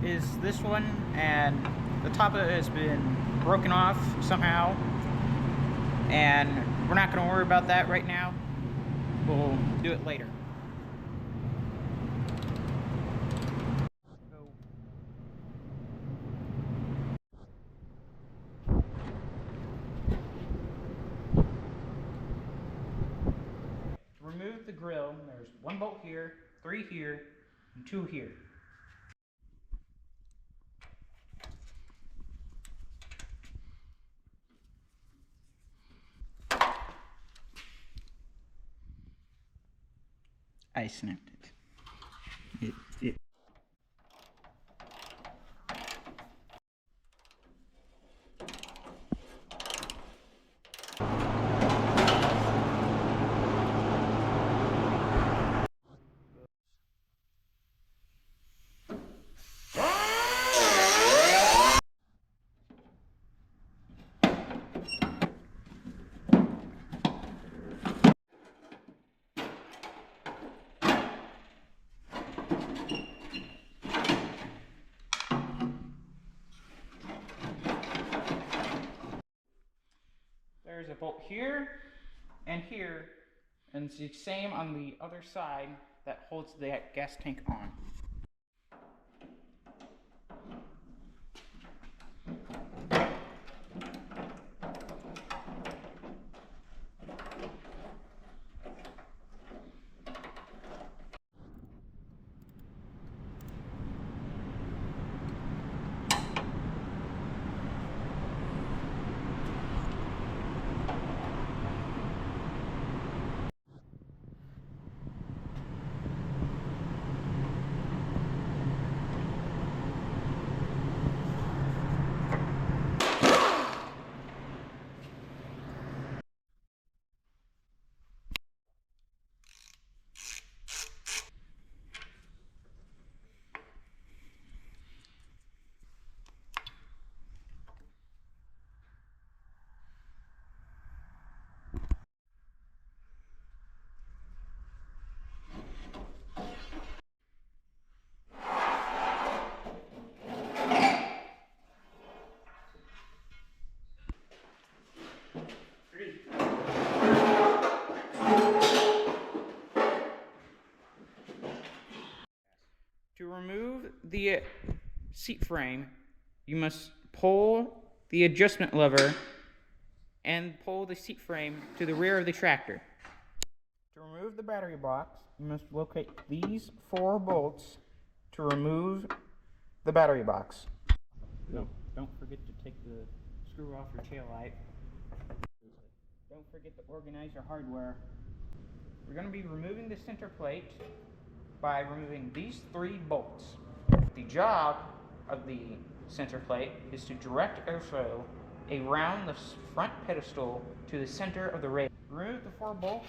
is this one, and the top of it has been broken off somehow, and we're not going to worry about that right now. We'll do it later. Remove the grill. There's one bolt here, 3 here, and 2 here. I snapped it. There's a bolt here and here, and it's the same on the other side that holds the gas tank on. To remove the seat frame, you must pull the adjustment lever and pull the seat frame to the rear of the tractor. To remove the battery box, you must locate these 4 bolts to remove the battery box. So, don't forget to take the screw off your tail light. Don't forget to organize your hardware. We're going to be removing the center plate by removing these 3 bolts. The job of the center plate is to direct airflow around the front pedestal to the center of the radiator. Remove the 4 bolts.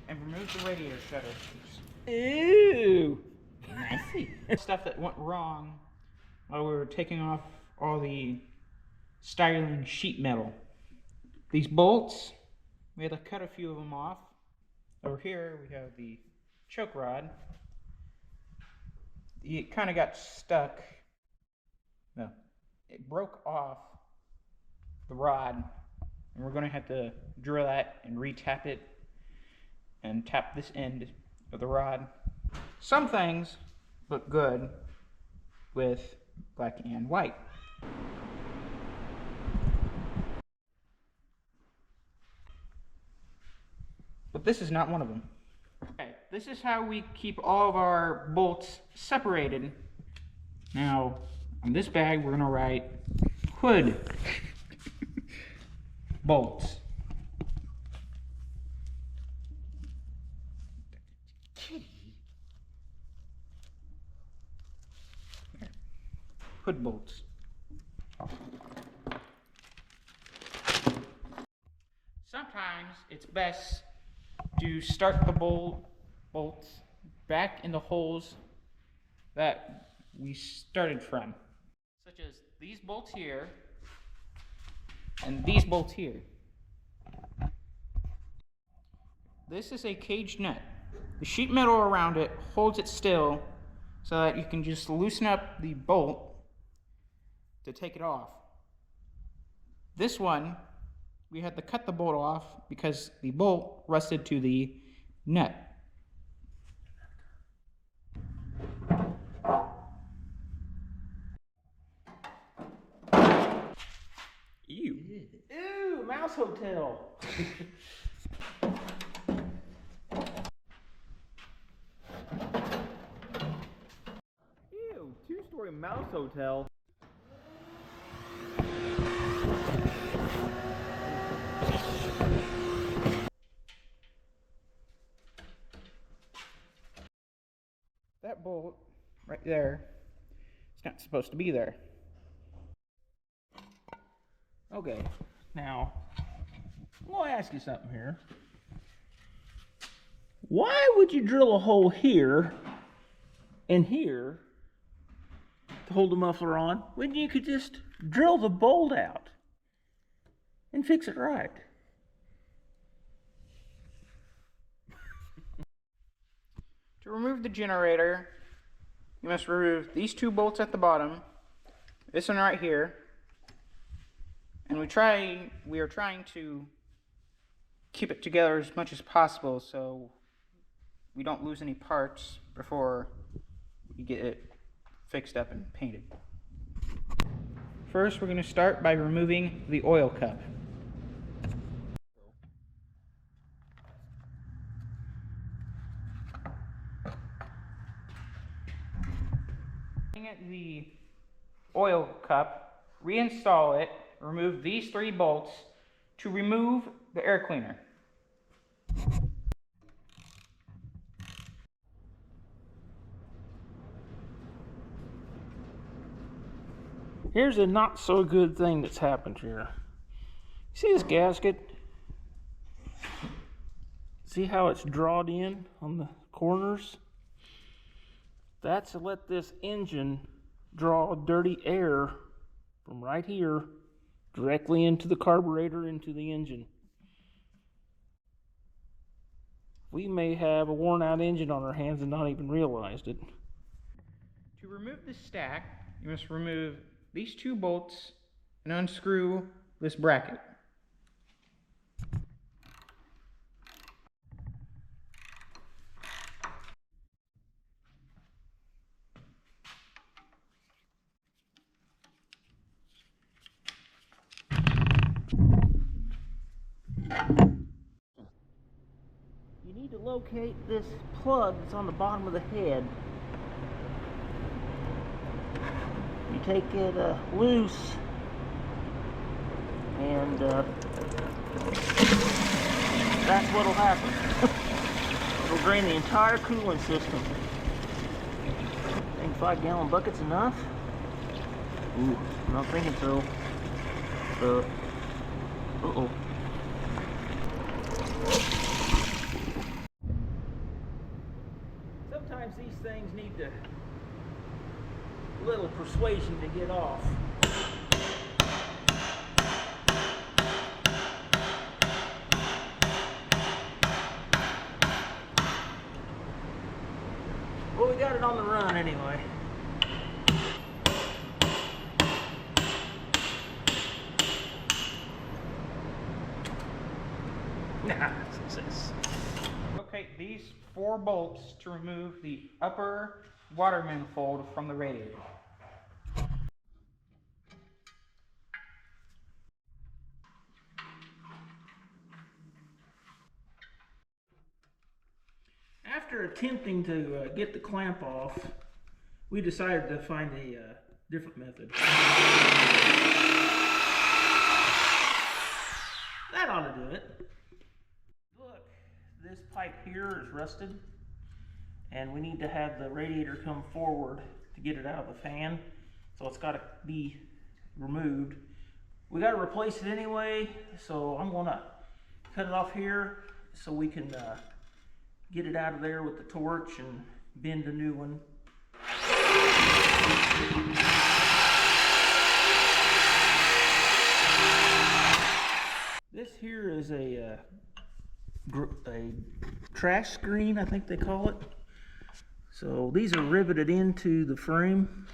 And remove the radiator shutter. Ooh! Nasty. Stuff that went wrong while we were taking off all the styling sheet metal. These bolts, we had to cut a few of them off. Over here we have the choke rod. It kind of got stuck. No, it broke off the rod, and we're going to have to drill that and re-tap it and tap this end of the rod. Some things look good with black and white. But this is not one of them. Okay, this is how we keep all of our bolts separated. Now, on this bag, we're going to write hood bolts. Hood bolts. Sometimes it's best to start the bolts back in the holes that we started from, such as these bolts here and these bolts here. This is a caged nut. The sheet metal around it holds it still so that you can just loosen up the bolt to take it off. This one, we had to cut the bolt off because the bolt rusted to the nut. Ew. Ew, mouse hotel. Ew, two-story mouse hotel. That bolt right there, it's not supposed to be there. Okay, now, I'm going to ask you something here. Why would you drill a hole here and here to hold the muffler on when you could just drill the bolt out and fix it right? To remove the generator, you must remove these two bolts at the bottom, this one right here, and we are trying to keep it together as much as possible so we don't lose any parts before we get it fixed up and painted. First, we're going to start by removing the oil cup. At the oil cup, reinstall it, remove these three bolts to remove the air cleaner. Here's a not so good thing that's happened here. See this gasket? See how it's drawed in on the corners? That's to let this engine draw dirty air from right here directly into the carburetor, into the engine. We may have a worn out engine on our hands and not even realized it. To remove this stack, you must remove these two bolts and unscrew this bracket. You need to locate this plug that's on the bottom of the head. You take it loose and that's what'll happen. It'll drain the entire coolant system. Think 5-gallon bucket's enough? Ooh, I'm not thinking so. Uh-oh. Sometimes these things need a little persuasion to get off. Well, we got it on the run anyway. Success. Locate these 4 bolts to remove the upper water manifold from the radiator. After attempting to get the clamp off, we decided to find a different method. That ought to do it. Look, this pipe here is rusted, and we need to have the radiator come forward to get it out of the fan, so it's got to be removed. We got to replace it anyway, so I'm going to cut it off here so we can get it out of there with the torch and bend a new one. This here is a a trash screen, I think they call it. So these are riveted into the frame.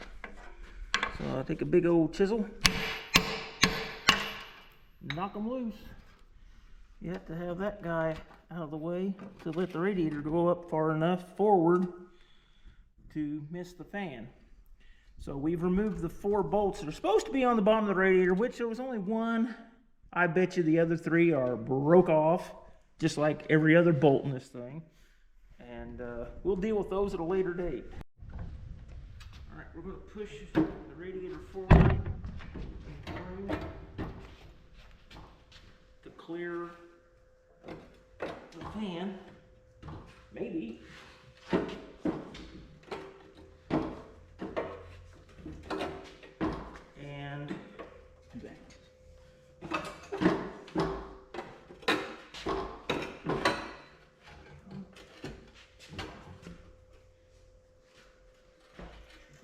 So I take a big old chisel, knock them loose. You have to have that guy out of the way to let the radiator go up far enough forward to miss the fan. So we've removed the 4 bolts that are supposed to be on the bottom of the radiator, which there was only one. I bet you the other 3 are broke off, just like every other bolt in this thing. And we'll deal with those at a later date. All right, we're going to push the radiator forward to clear the fan. Maybe. And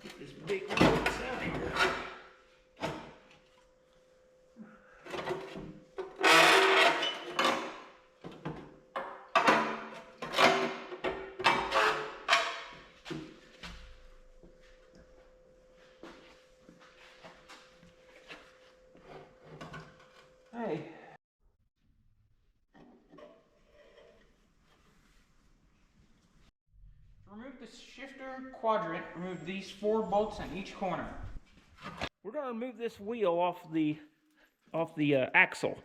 get this big box out here. Hey. Remove the shifter quadrant. Remove these 4 bolts in each corner. We're going to remove this wheel off the axle.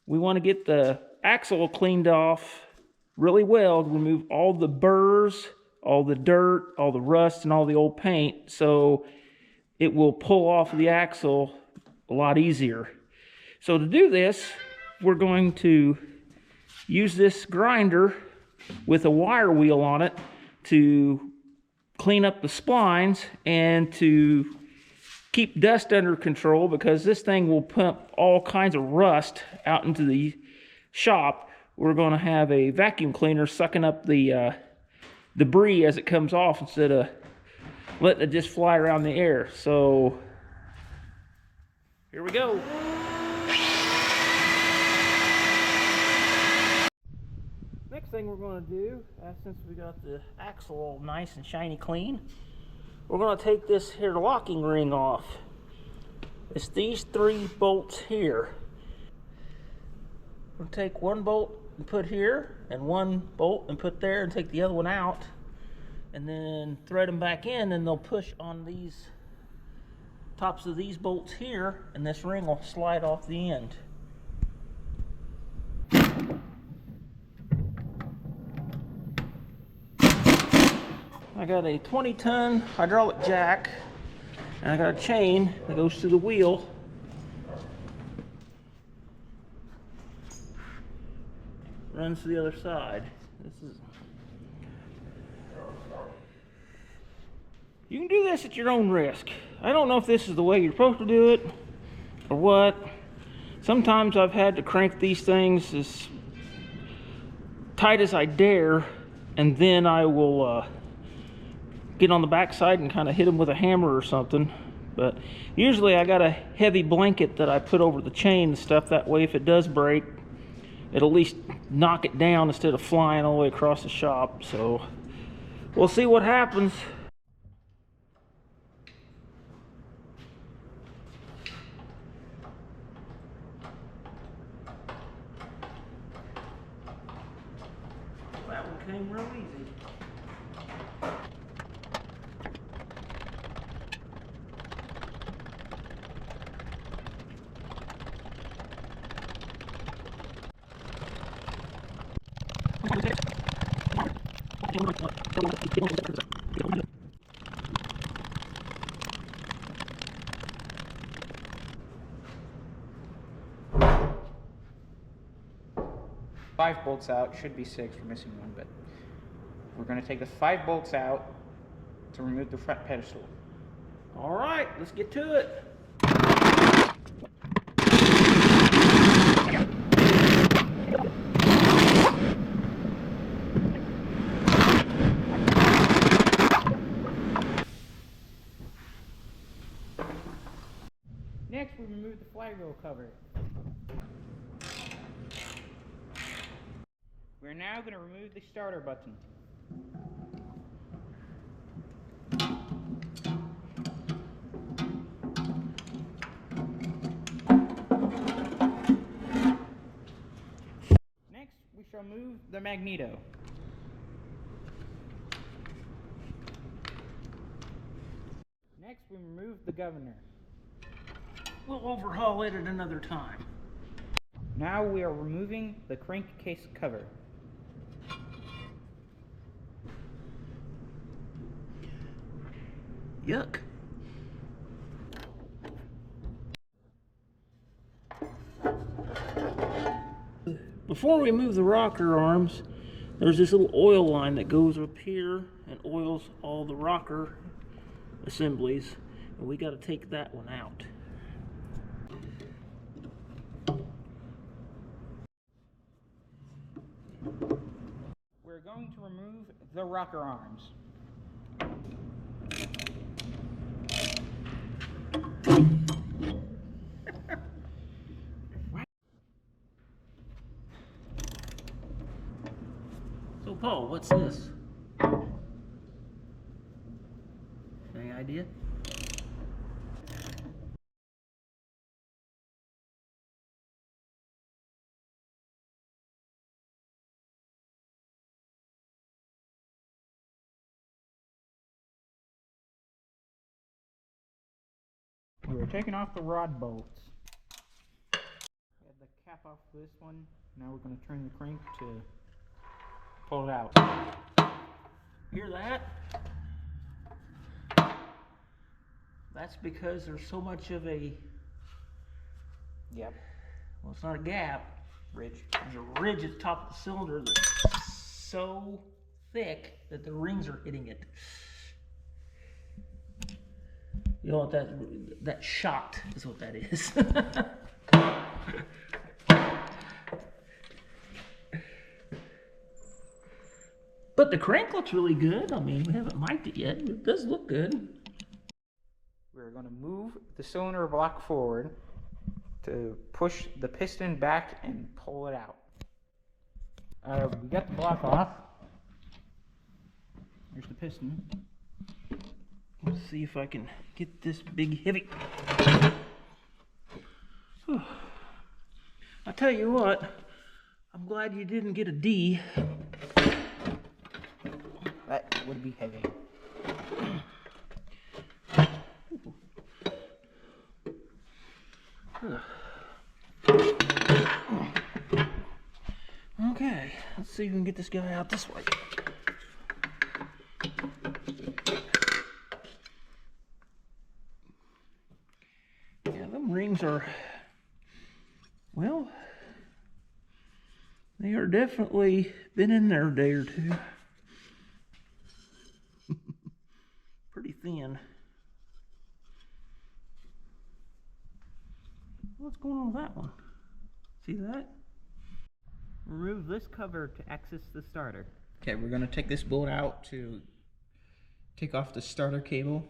We want to get the axle cleaned off really well to remove all the burrs, all the dirt, all the rust, and all the old paint, so it will pull off the axle a lot easier. So to do this, we're going to use this grinder with a wire wheel on it to clean up the splines and to keep dust under control, because this thing will pump all kinds of rust out into the shop. We're going to have a vacuum cleaner sucking up the debris as it comes off instead of letting it just fly around the air. So here we go. Next thing we're going to do, since we got the axle all nice and shiny clean, we're going to take this here locking ring off. It's these 3 bolts here. We'll take 1 bolt and put here, and 1 bolt and put there, and take the other one out, and then thread them back in, and they'll push on these tops of these bolts here, and this ring will slide off the end. I got a 20-ton hydraulic jack, and I got a chain that goes to the wheel. Runs to the other side. You can do this at your own risk. I don't know if this is the way you're supposed to do it or what. Sometimes I've had to crank these things as tight as I dare, and then I will get on the backside and kind of hit them with a hammer or something. But usually I got a heavy blanket that I put over the chain and stuff. That way if it does break, it'll at least knock it down instead of flying all the way across the shop. So we'll see what happens. That one came real easy. Five bolts out, should be 6, we're missing 1, but we're going to take the 5 bolts out to remove the front pedestal. All right, let's get to it. Next, we remove the flywheel cover. We're now going to remove the starter button. Next, we shall move the magneto. Next, we remove the governor. We'll overhaul it at another time. Now we are removing the crankcase cover. Yuck. Before we move the rocker arms, there's this little oil line that goes up here and oils all the rocker assemblies, and we got to take that one out. We're going to remove the rocker arms. So Paul, what's this? Any idea? We're taking off the rod bolts. We had the cap off this one. Now we're going to turn the crank to pull it out. Hear that? That's because there's so much of a, Yep. well, it's not a gap, Ridge. there's a ridge at the top of the cylinder that's so thick that the rings are hitting it. You know what that shot is what that is. But the crank looks really good. I mean, we haven't mic'd it yet. It does look good. We're going to move the cylinder block forward to push the piston back and pull it out. We got the block off. Here's the piston. Let's see if I can get this big heavy. I tell you what, I'm glad you didn't get a D. That would be heavy. Okay, let's see if we can get this guy out this way. Yeah, them rings are, well, they are definitely been in there a day or two. Pretty thin. What's going on with that one? See that? Remove this cover to access the starter. Okay, we're going to take this bolt out to take off the starter cable.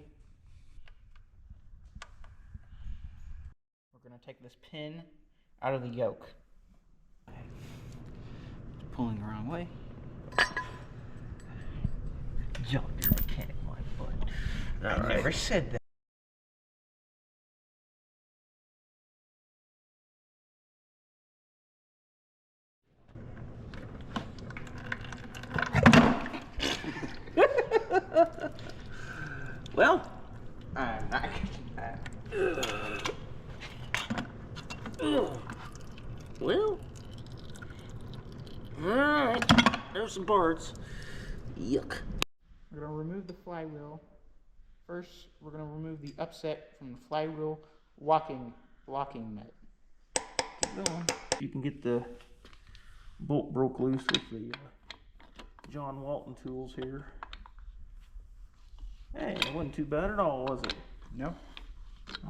We're going to take this pin out of the yoke. It's pulling the wrong way. John Deere mechanic, my butt. I never said that. Well, I'm not catching that. Well, alright, there's some parts. Yuck. We're going to remove the flywheel. First, we're going to remove the upset from the flywheel locking nut. Keep going. You can get the bolt broke loose with the John Walton tools here. Hey, it wasn't too bad at all, was it? No.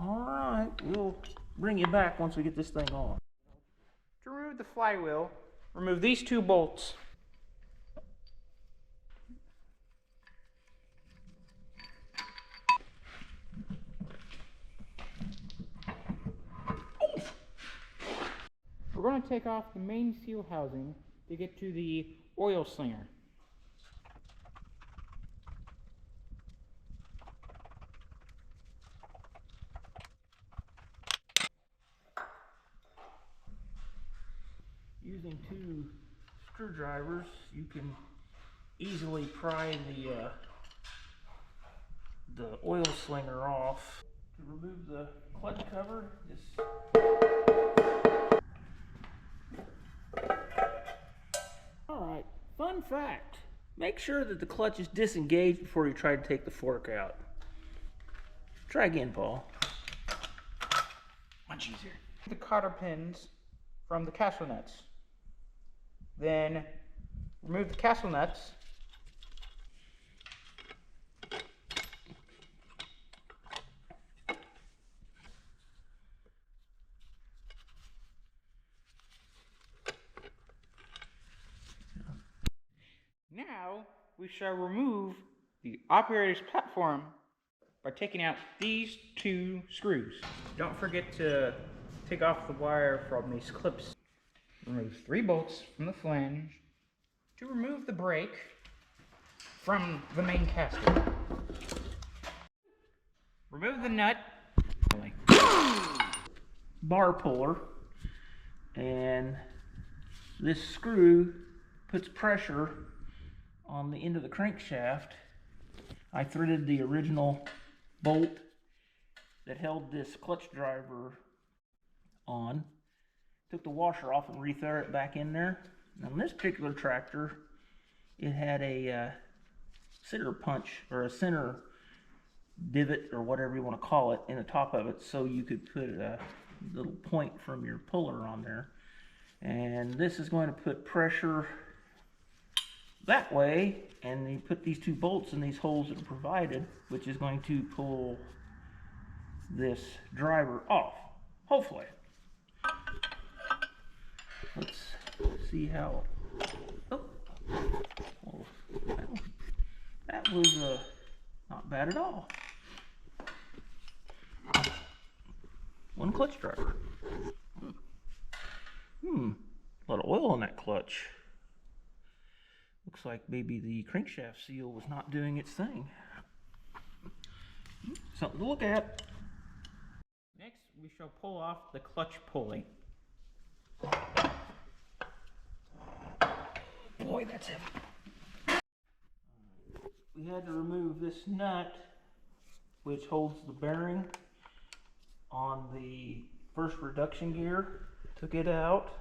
Alright, we'll bring you back once we get this thing on. To remove the flywheel, remove these two bolts. We're going to take off the main seal housing to get to the oil slinger. Using 2 screwdrivers, you can easily pry the oil slinger off. To remove the clutch cover, just alright, fun fact. Make sure that the clutch is disengaged before you try to take the fork out. Try again, Paul. Much easier. The cotter pins from the castle nuts. Then remove the castle nuts. Now we shall remove the operator's platform by taking out these 2 screws. Don't forget to take off the wire from these clips. Remove 3 bolts from the flange to remove the brake from the main casket. Remove the nut. Bar puller, and this screw puts pressure on the end of the crankshaft. I threaded the original bolt that held this clutch driver on, took the washer off and re-threaded it back in there. Now on this particular tractor, it had a center punch, or a center divot, or whatever you want to call it, in the top of it, so you could put a little point from your puller on there. And this is going to put pressure that way, and you put these 2 bolts in these holes that are provided, which is going to pull this driver off, hopefully. Let's see how. Oh, that was not bad at all. 1 clutch driver. A lot of oil in that clutch. Looks like maybe the crankshaft seal was not doing its thing. Something to look at. Next, we shall pull off the clutch pulley. Boy, that's heavy. We had to remove this nut, which holds the bearing on the first reduction gear. Took it out.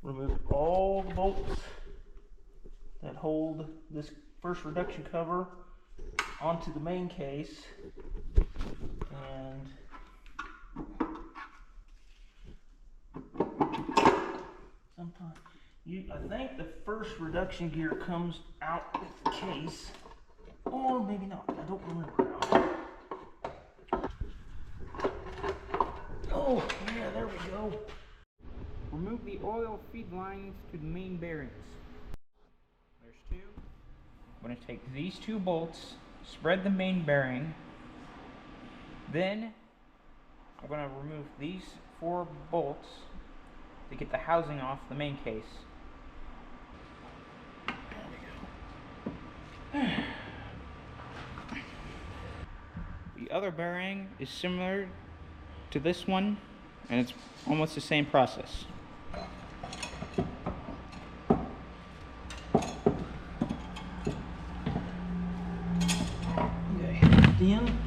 Removed all the bolts that hold this first reduction cover onto the main case, and sometimes I think the first reduction gear comes out with the case, or maybe not, I don't remember now. Oh yeah, there we go. Remove the oil feed lines to the main bearings. There's 2. I'm going to take these 2 bolts, spread the main bearing, then I'm going to remove these 4 bolts to get the housing off the main case. The other bearing is similar to this one, and it's almost the same process. Okay, then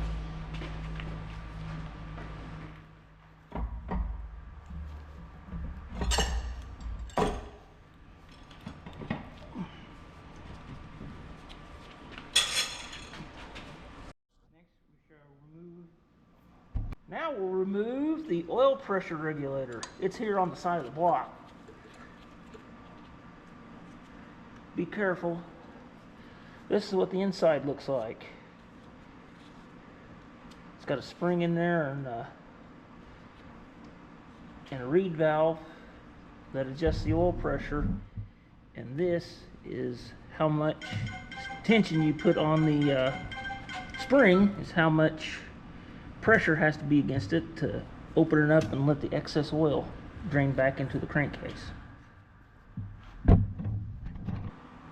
now we'll remove the oil pressure regulator. It's here on the side of the block. Be careful. This is what the inside looks like. It's got a spring in there and a reed valve that adjusts the oil pressure. And this is how much tension you put on the spring, is how much pressure has to be against it to open it up and let the excess oil drain back into the crankcase.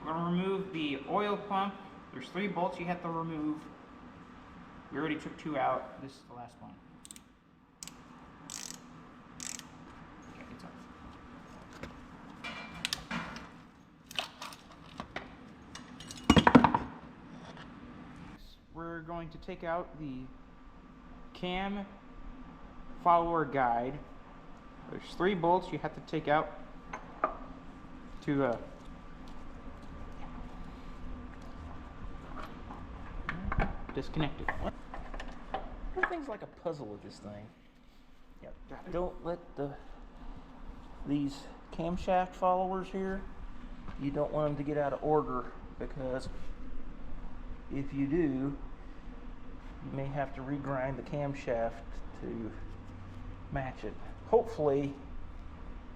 We're going to remove the oil pump. There's 3 bolts you have to remove. We already took 2 out. This is the last one. Okay, it's off. We're going to take out the cam follower guide. There's 3 bolts you have to take out to disconnect it. Everything's like a puzzle with this thing. Yep. Don't let these camshaft followers here, you don't want them to get out of order, because if you do, you may have to regrind the camshaft to match it. Hopefully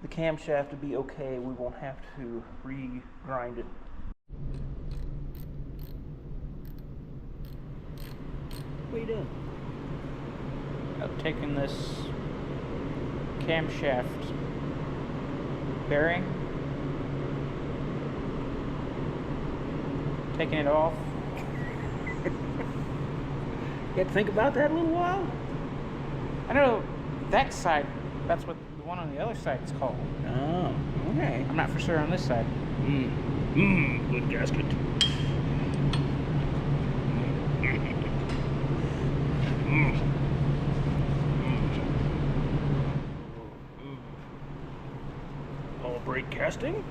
the camshaft will be okay. We won't have to regrind it. What are you doing? I've taken this camshaft bearing, taking it off. You had to think about that a little while? I know that side, that's what the one on the other side is called. Oh, okay. I'm not for sure on this side. Good gasket. All brake casting.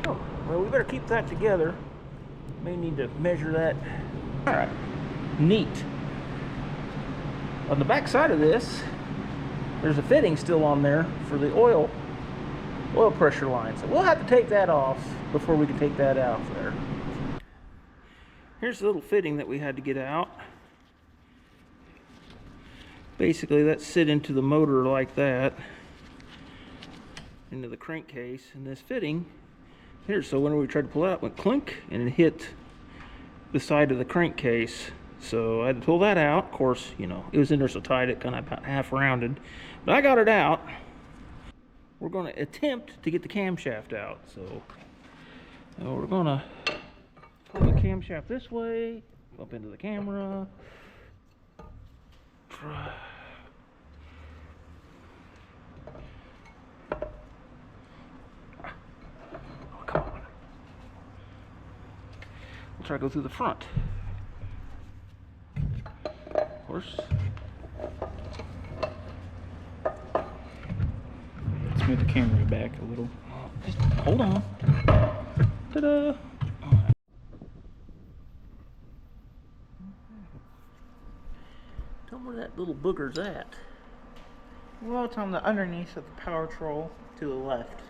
Oh, well, we better keep that together. May need to measure that. All right. Neat. On the back side of this, there's a fitting still on there for the oil pressure line. So we'll have to take that off before we can take that out there. Here's the little fitting that we had to get out. Basically, that sit into the motor like that, into the crankcase, and this fitting here, so whenever we tried to pull it out, it went clink, and it hit the side of the crankcase. So I had to pull that out. Of course, you know, it was in there so tight it kind of about half rounded, but I got it out. We're going to attempt to get the camshaft out. So we're going to pull the camshaft this way, up into the camera. Try. Oh, come on. We'll try to go through the front. Of course. Let's move the camera back a little. Just hold on. Ta-da! Tell me where that little booger's at. Well, it's on the underneath of the power troll to the left.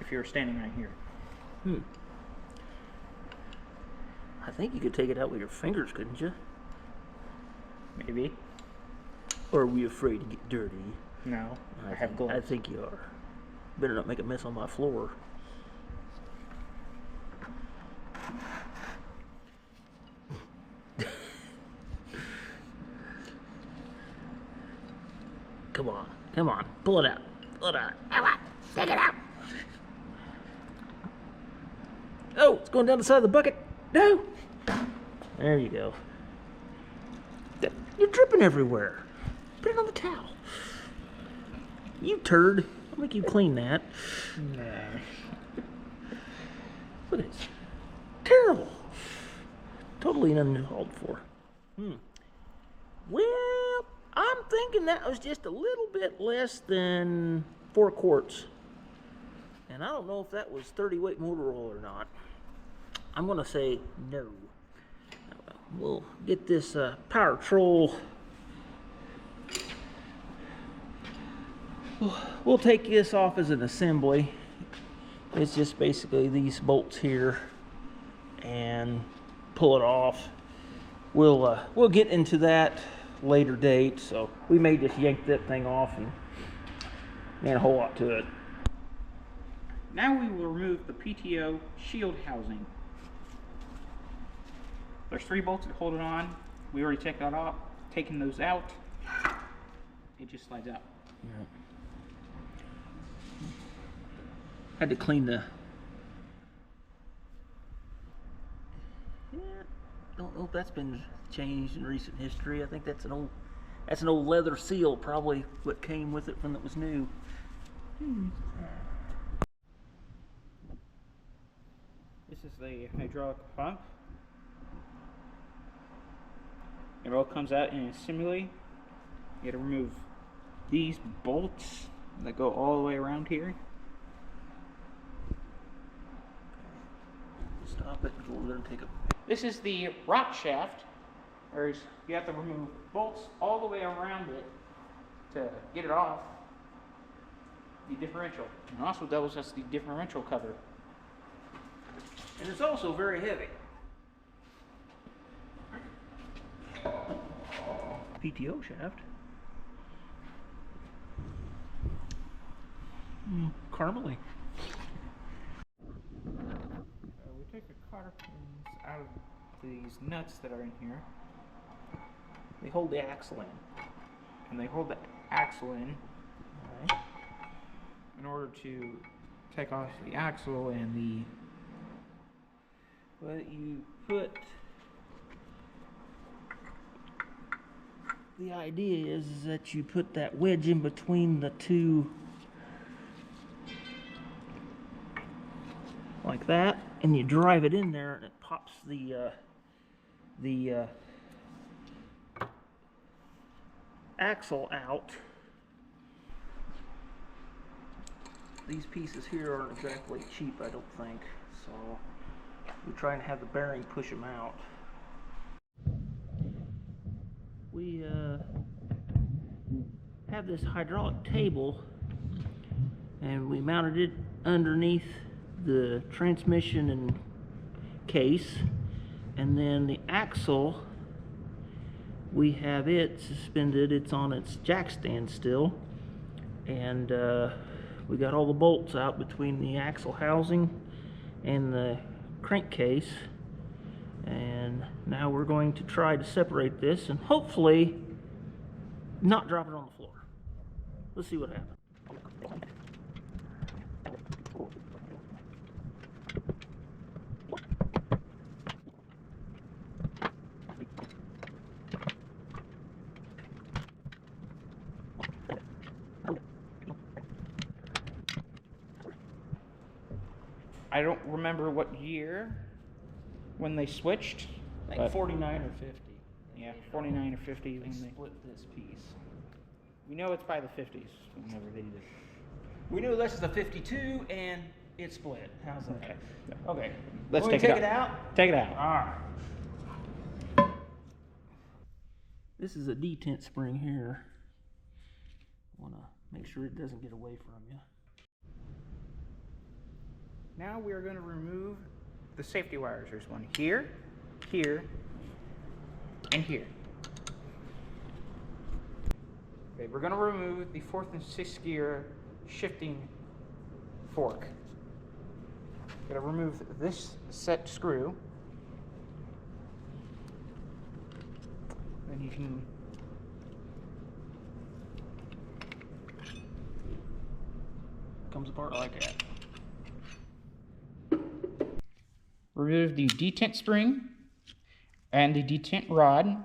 If you're standing right here. I think you could take it out with your fingers, couldn't you? Maybe. Or are we afraid to get dirty? No, I have gloves. I think you are. Better not make a mess on my floor. Come on, pull it out. Pull it out. Come on, take it out. Oh, it's going down the side of the bucket. No. There you go. You're dripping everywhere. Put it on the towel. You turd. I'll make you clean that. Nah. Look at this. Terrible. Totally uncalled for. Well, I'm thinking that was just a little bit less than 4 quarts. And I don't know if that was 30 weight motor oil or not. I'm going to say no. We'll get this power troll. We'll take this off as an assembly. It's just basically these bolts here, and pull it off. We'll get into that later date. So we may just yank that thing off, and ain't a whole lot to it. Now we will remove the PTO shield housing. There's 3 bolts that hold it on. We already took that off. Taking those out, it just slides out. Yeah. Had to clean the don't know if that's been changed in recent history. I think that's an old leather seal, probably what came with it when it was new. This is the hydraulic pump. It all comes out in assembly. You gotta remove these bolts that go all the way around here. Stop it, go over there and take a... This is the rock shaft. You have to remove bolts all the way around it to get it off the differential. And also doubles as the differential cover. And it's also very heavy. PTO shaft. Caramely. We take the cotter pins out of these nuts that are in here. They hold the axle in. And they hold the axle in. Alright. In order to take off the axle and the... Well, you put... The idea is that you put that wedge in between the two, like that, and you drive it in there, and it pops the axle out. These pieces here aren't exactly cheap, I don't think, so we try and have the bearing push them out. We have this hydraulic table, and we mounted it underneath the transmission and case, and then the axle, we have it suspended. It's on its jack stand still, and we got all the bolts out between the axle housing and the crankcase. And now we're going to try to separate this and hopefully not drop it on the floor. Let's see what happens. I don't remember what year when they switched. I think 49 or 50. Yeah, 49 or 50 They when they... split this piece. We know it's by the 50s whenever they did it. We knew this is a 52 and it split. How's that? Okay. Okay. Let's Want me take to it out. Take it out. Alright. This is a detent spring here. Want to make sure it doesn't get away from you. Now we are going to remove the safety wires. There's one here, here, and here. Okay, we're going to remove the 4th and 6th gear shifting fork. Going to remove this set screw. Then you can Comes apart like that. remove the detent spring and the detent rod.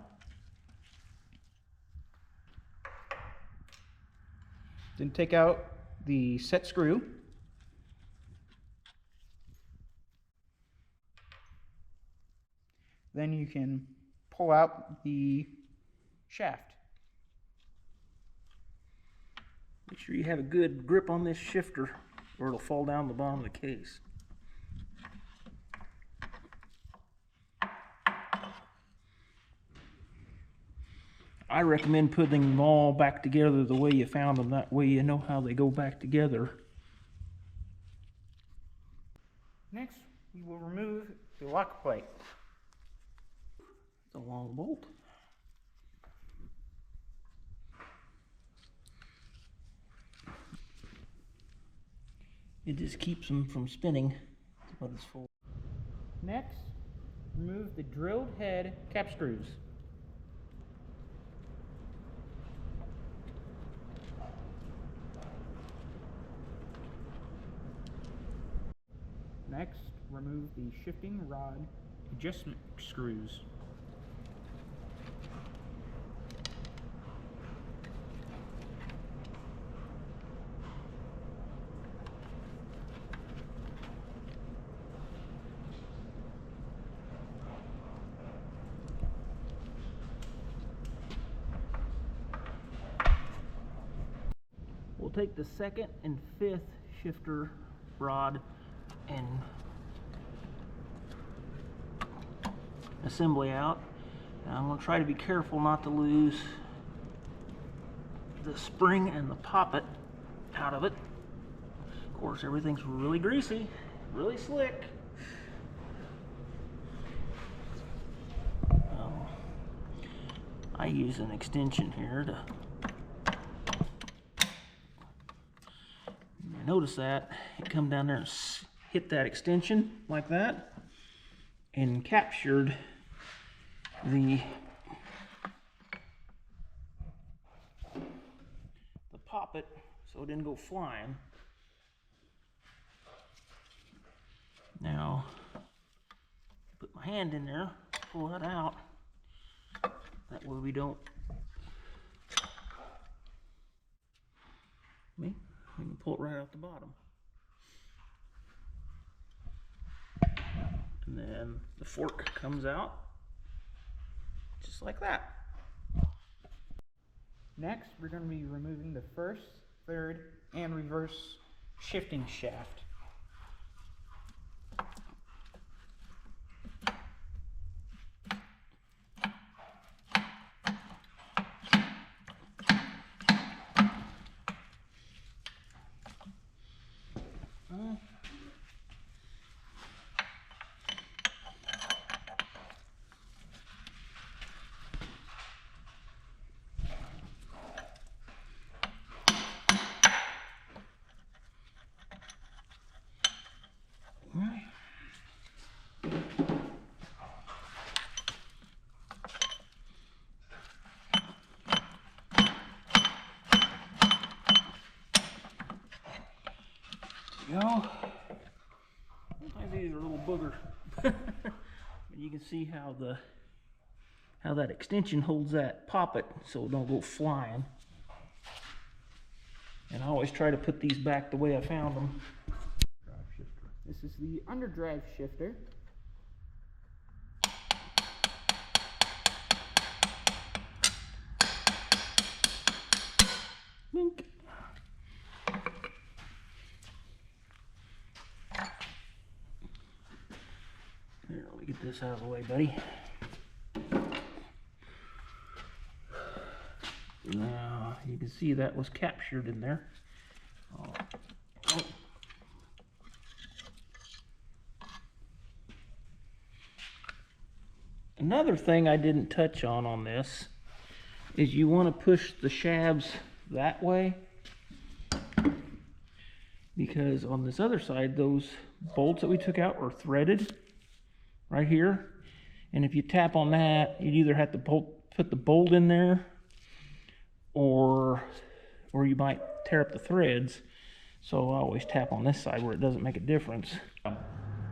Then take out the set screw. Then you can pull out the shaft. Make sure you have a good grip on this shifter or it'll fall down the bottom of the case. I recommend putting them all back together the way you found them. That way you know how they go back together. Next, we will remove the lock plate. It's a long bolt. It just keeps them from spinning. That's what it's for. Next, remove the drilled head cap screws. Next, remove the shifting rod adjustment screws. take the 2nd and 5th shifter rod and assembly out. Now I'm going to try to be careful not to lose the spring and the poppet out of it. Of course, everything's really greasy, really slick. I use an extension here to notice that it come down there and hit that extension like that and captured the poppet so it didn't go flying. Now put my hand in there, pull that out. That way we don't. We can pull it right out the bottom. And then the fork comes out just like that. Next, we're going to be removing the 1st, 3rd, and reverse shifting shaft. Go. Sometimes these are a little booger. But you can see how that extension holds that poppet so it don't go flying. And I always try to put these back the way I found them. This is the underdrive shifter. Mink. Here, let me get this out of the way, buddy. Now, you can see that was captured in there. Oh. Another thing I didn't touch on this is you want to push the shabs that way, because on this other side those bolts that we took out were threaded right here, and if you tap on that you'd either have to put the bolt in there or you might tear up the threads. So I always tap on this side where it doesn't make a difference.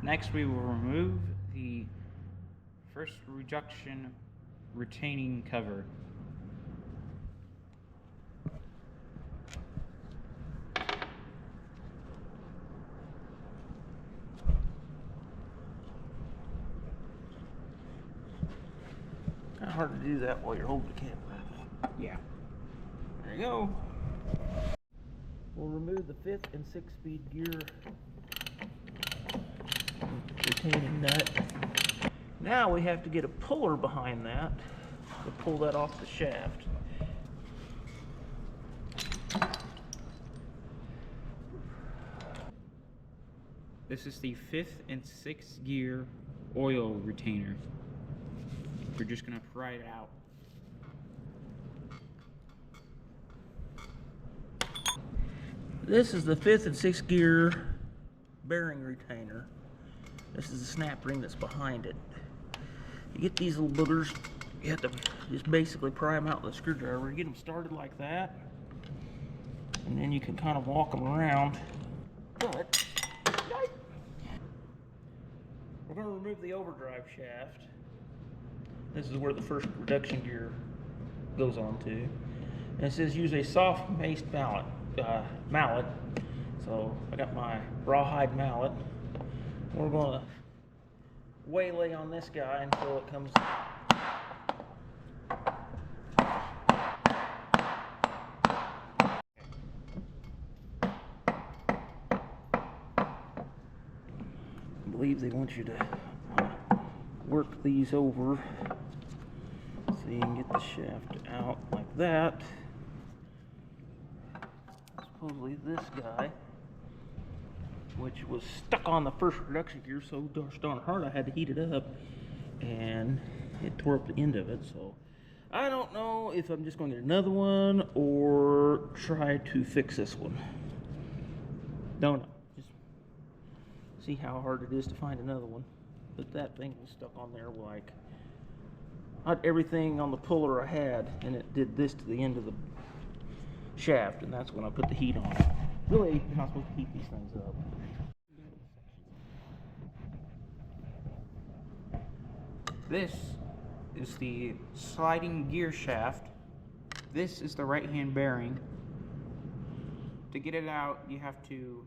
Next, we will remove the first reduction retaining cover. Kind of hard to do that while you're holding the camera. Yeah. There you go. We'll remove the 5th and 6th speed gear retaining nut. Now we have to get a puller behind that to pull that off the shaft. This is the 5th and 6th gear oil retainer. We're just going to pry it out. This is the 5th and 6th gear bearing retainer. This is the snap ring that's behind it. You get these little boogers, you have to just basically pry them out with a screwdriver. You get them started like that, and then you can kind of walk them around. But we're going to remove the overdrive shaft. This is where the first reduction gear goes on to. And it says use a soft maced mallet. So I got my rawhide mallet. We're going to waylay on this guy until it comes. believe they want you to work these over so you can get the shaft out like that. Supposedly this guy, which was stuck on the first reduction gear so darn hard I had to heat it up, and it tore up the end of it. So I don't know if I'm just going to get another one or try to fix this one. Don't know. Just see how hard it is to find another one. But that thing was stuck on there like not everything on the puller I had, and it did this to the end of the shaft, and that's when I put the heat on. Really, you're not supposed to heat these things up. This is the sliding gear shaft. This is the right hand bearing. To get it out, you have to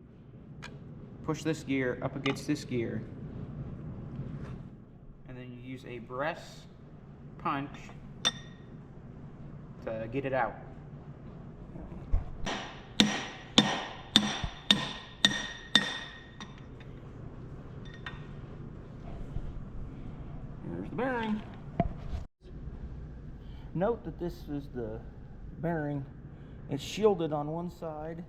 push this gear up against this gear, and then you use a breast punch to get it out. Here's the bearing. Note that this is the bearing. It's shielded on one side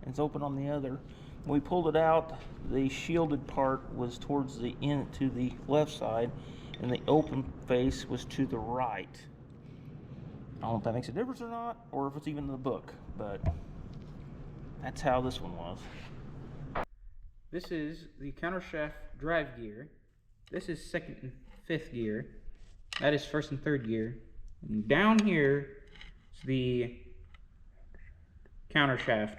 and it's open on the other. When we pulled it out, the shielded part was towards the end to the left side, and the open face was to the right. I don't know if that makes a difference or not, or if it's even in the book, but that's how this one was. This is the countershaft drive gear. This is second and fifth gear. That is first and third gear. And down here is the countershaft.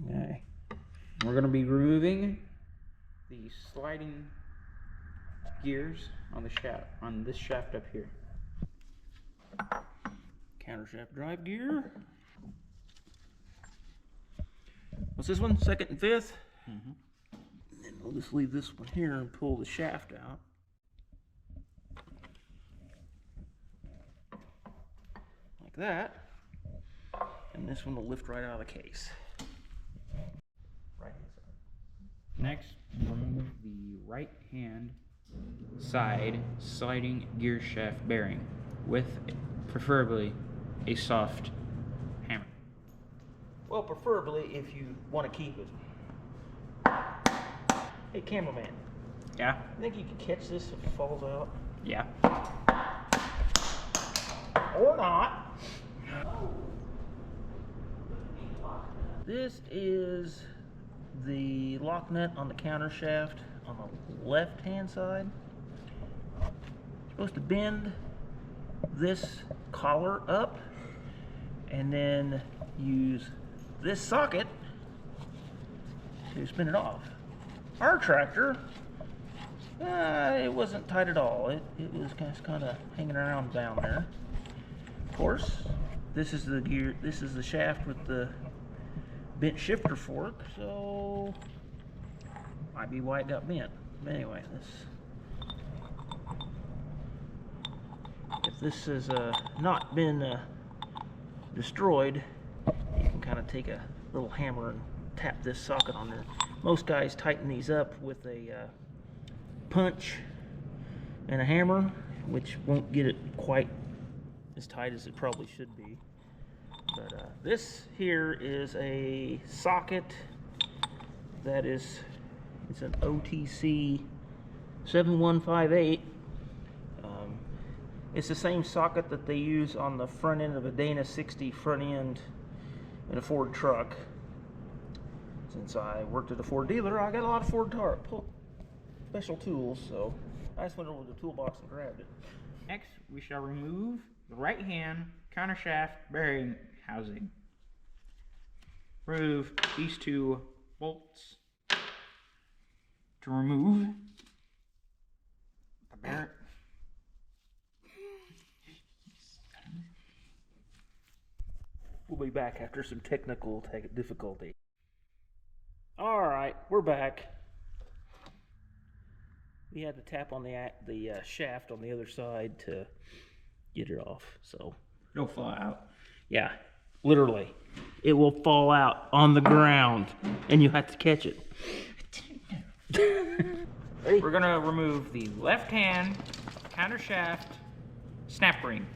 Okay. We're going to be removing the sliding gears on the shaft, on this shaft up here. Countershaft drive gear. What's this one? Second and fifth? Mm-hmm. And we'll just leave this one here and pull the shaft out. Like that. And this one will lift right out of the case. Right hand side. Next, remove the right hand side sliding gear shaft bearing with preferably a soft hammer. Well, preferably if you want to keep it. Hey, cameraman. Yeah? You think you can catch this if it falls out? Yeah. Or not. This is the lock nut on the counter shaft on the left hand side. You're supposed to bend this collar up and then use this socket to spin it off. Our tractor, it wasn't tight at all. It was just kind of hanging around down there. Of course, this is the gear. This is the shaft with the bent shifter fork, so might be why it got bent. But anyway, if this has not been destroyed, you can kind of take a little hammer and tap this socket on there. Most guys tighten these up with a punch and a hammer, which won't get it quite as tight as it probably should be. But this here is a socket that is, it's an OTC 7158. It's the same socket that they use on the front end of a Dana 60 front end in a Ford truck. Since I worked at a Ford dealer, I got a lot of Ford special tools, so I just went over to the toolbox and grabbed it. Next, we shall remove the right hand countershaft bearing housing. Remove these two bolts to remove the bearing. We'll be back after some technical difficulty. Alright, we're back. We had to tap on the shaft on the other side to get it off, so. It'll fall out. Yeah, literally. It will fall out on the ground, and you have to catch it. Ready? We're gonna remove the left-hand counter shaft snap ring.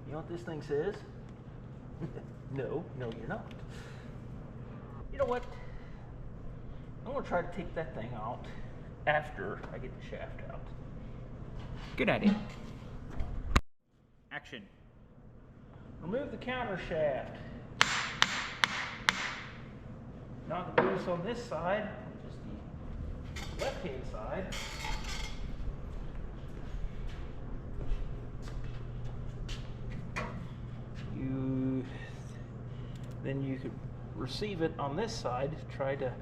You know what this thing says? No, you're not. You know what? I'm gonna try to take that thing out after I get the shaft out. Good idea. Action. Remove the counter shaft. Not the loose on this side, just the left-hand side. Then you could receive it on this side. Try to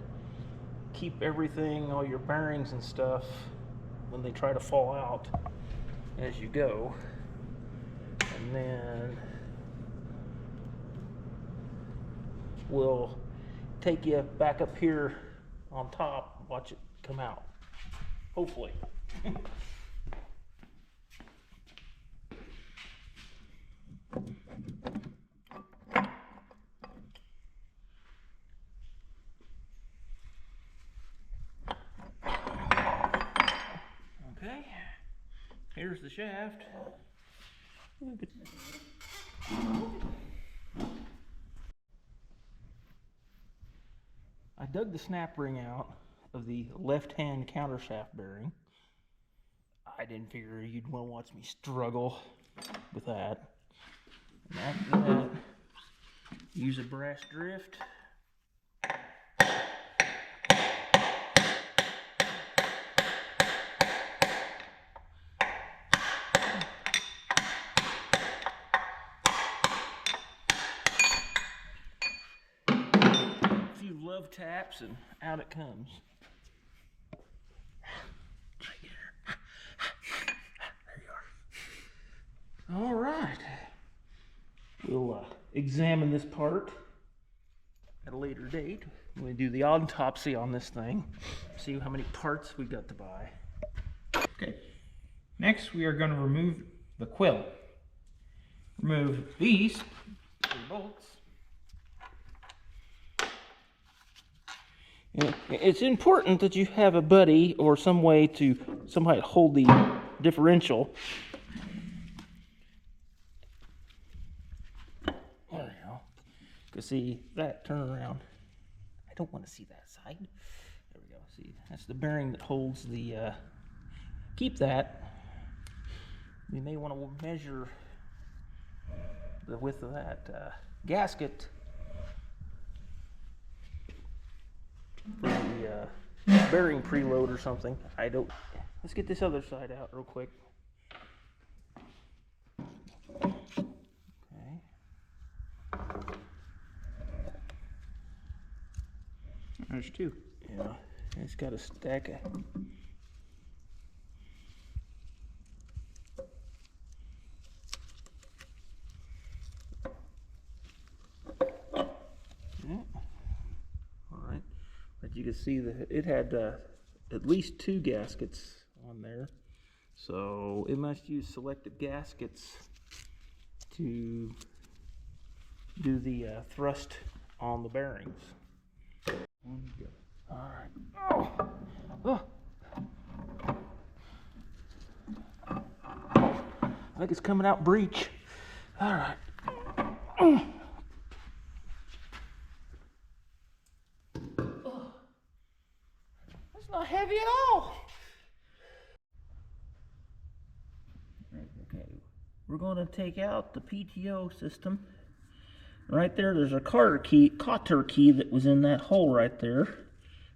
keep everything, all your bearings and stuff, when they try to fall out as you go. And then we'll take you back up here on top, watch it come out, hopefully. Okay, here's the shaft. I dug the snap ring out of the left-hand counter shaft bearing. I didn't figure you'd want to watch me struggle with that. And after that, use a brass drift. A few love taps and out it comes. All right, we'll examine this part at a later date. We'll do the autopsy on this thing, see how many parts we got to buy. Okay. Next, we are going to remove the quill. Remove these 3 bolts. It's important that you have a buddy or some way to somebody hold the differential. There we go. Cause see that turn around. I don't want to see that side. There we go. See, that's the bearing that holds the. Keep that. We may want to measure the width of that gasket for the bearing preload or something. I don't. Let's get this other side out real quick. Okay. There's 2. Yeah, it's got a stack of. Yeah. All right, but you can see that it had at least 2 gaskets on there, so it must use selective gaskets to do the thrust on the bearings. All right. Oh. I think it's coming out breech. All right. That's not heavy at all. Okay, we're going to take out the PTO system. Right there, there's a cotter key that was in that hole right there.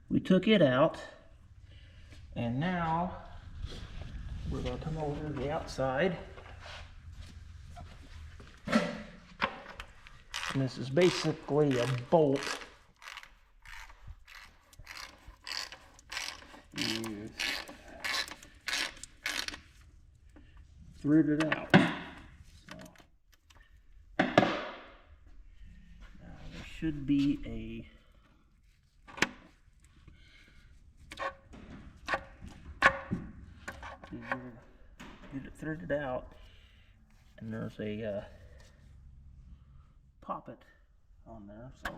We took it out, and now we're going to come over to the outside. And this is basically a bolt. You thread it out. So now there should be a get it threaded out, and there's a poppet on there. So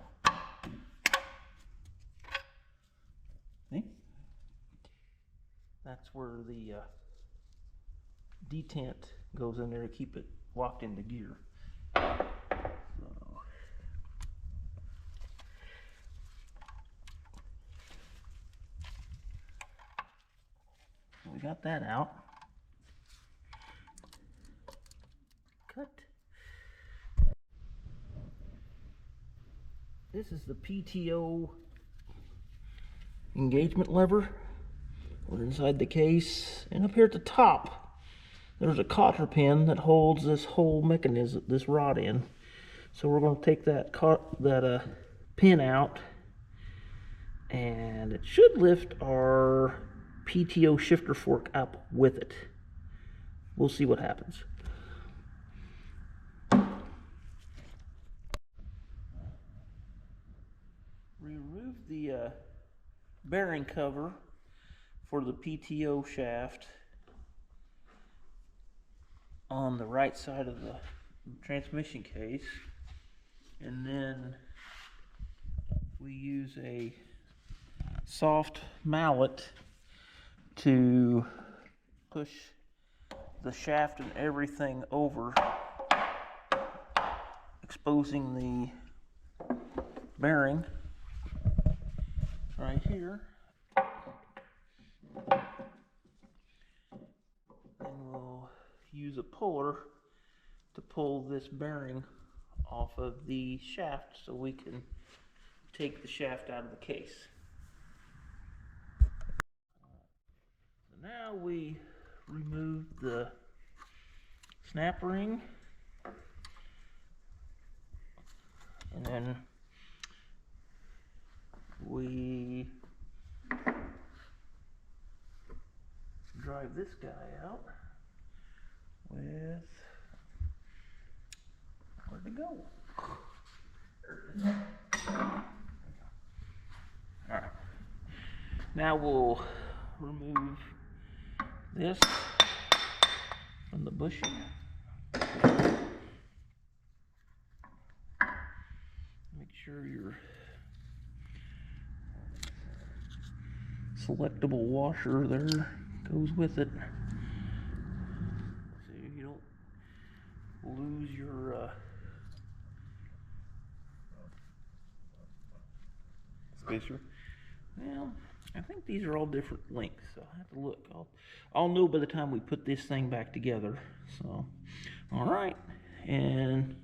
that's where the detent goes in there to keep it locked into gear. So we got that out. Cut. This is the PTO engagement lever. We're inside the case, and up here at the top there's a cotter pin that holds this whole mechanism, this rod in. So we're going to take that pin out, and it should lift our PTO shifter fork up with it. We'll see what happens. Remove the bearing cover for the PTO shaft on the right side of the transmission case, and then we use a soft mallet to push the shaft and everything over, exposing the bearing right here. And we'll use a puller to pull this bearing off of the shaft so we can take the shaft out of the case. So now we remove the snap ring, and then we drive this guy out with, where'd it go? Alright, now we'll remove this from the bushing. Make sure your selectable washer there goes with it, so you don't lose your spacer. well, I think these are all different lengths, so I have to look. I'll know by the time we put this thing back together. So, all right, and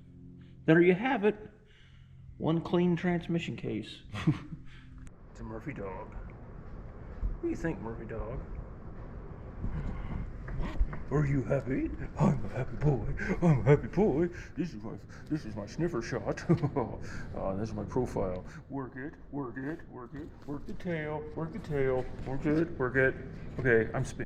there you have it. One clean transmission case. It's a Murphy dog. What do you think, Murphy dog? Are you happy? I'm a happy boy. I'm a happy boy. This is my sniffer shot. This is my profile. Work it, work it, work it, work the tail, work the tail, work it, work it. Okay, I'm spinning.